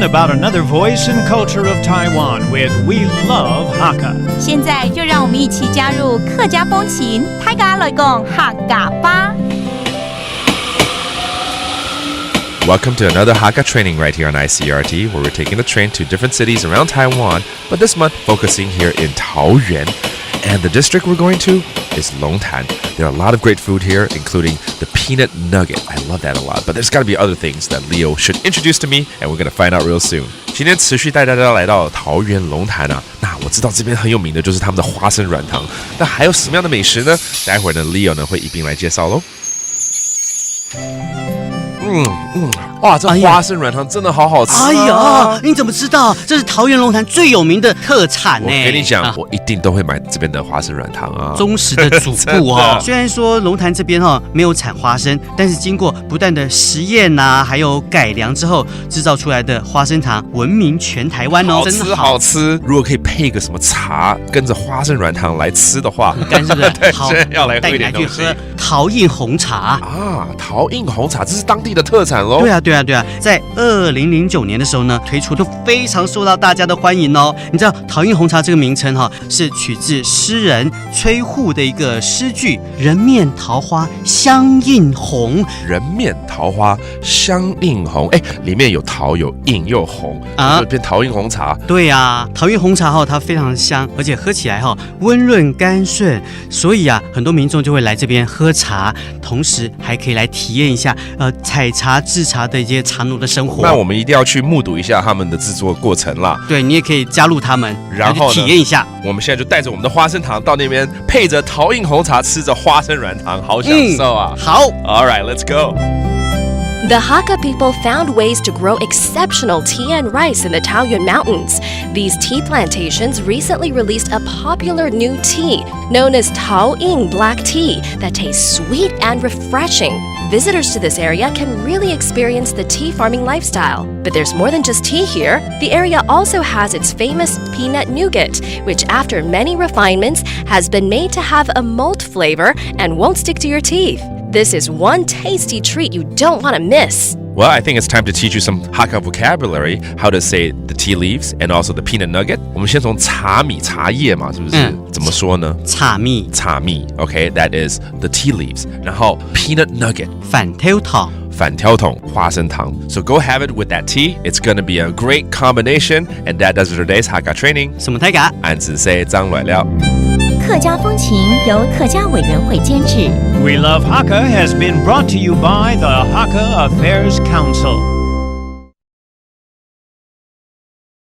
about another voice and culture of Taiwan with We Love Hakka. 现在就让我们一起加入客家风情，大家来讲客家吧。Welcome to another Hakka training right here on ICRT, where we're taking the train to different cities around Taiwan, but this month focusing here in Taoyuan. And the district we're going to is Longtan. There are a lot of great food here, including the peanut nugget. I love that a lot, but there's got to be other things that Leo should introduce to me, and we're going to find out real soon. 今天持续带大家来到桃园龙潭啊，那我知道这边很有名的就是他们的花生软糖，那还有什么样的美食呢？待会儿呢 Leo 呢会一并来介绍咯。哇，这花生软糖真的好好吃啊！哎呀，你怎么知道？这是桃园龙潭最有名的特产呢。我跟你讲，我一定都会买这边的花生软糖啊。忠实的主顾哈。虽然说龙潭这边哈没有产花生，但是经过不断的实验啊，还有改良之后，制造出来的花生糖闻名全台湾哦。好吃好吃！如果可以配个什么茶，跟着花生软糖来吃的话，干是不是？对，好，要来喝一点东西。带你来去喝桃印红茶啊，桃印红茶这是当地的特产喽。对啊，在2009年的时候呢，推出都非常受到大家的欢迎哦。你知道桃印红茶这个名称哈，是取自诗人崔护的一个诗句“人面桃花相映红”。人面桃花相映红，哎，里面有桃有印又有红啊，就变桃印红茶。对啊，桃印红茶哈，它非常香，而且喝起来哈温润甘顺，所以啊，很多民众就会来这边喝茶，同时还可以来体验一下采茶制茶的一些茶农的生活。那我们一定要去目睹一下他们的制作过程啦。对，你也可以加入他们，然后体验一下。我们现在就带着我们的花生糖到那边，配着桃印红茶，吃着花生软糖，好享受啊！好 ，All right, let's go. The Hakka people found ways to grow exceptional tea and rice in the Taoyuan Mountains. These tea plantations recently released a popular new tea known as Taoying black tea that tastes sweet and refreshing. Visitors to this area can really experience the tea farming lifestyle. But there's more than just tea here. The area also has its famous peanut nougat, which after many refinements has been made to have a malt flavor and won't stick to your teeth. This is one tasty treat you don't want to miss. Well, I think it's time to teach you some Hakka vocabulary, how to say the tea leaves and also the peanut nugget. 我们先从茶米茶叶嘛，是不是？怎么说呢？茶米 Okay, that is the tea leaves. 然后 peanut nugget 反挑糖。反挑桶花生糖 So go have it with that tea. It's going to be a great combination. And that does it for today's Hakka training. 什么泰嘎？俺只say 张来了。客家风情由客家委员会监制。We Love Hakka has been brought to you by the Hakka Affairs Council.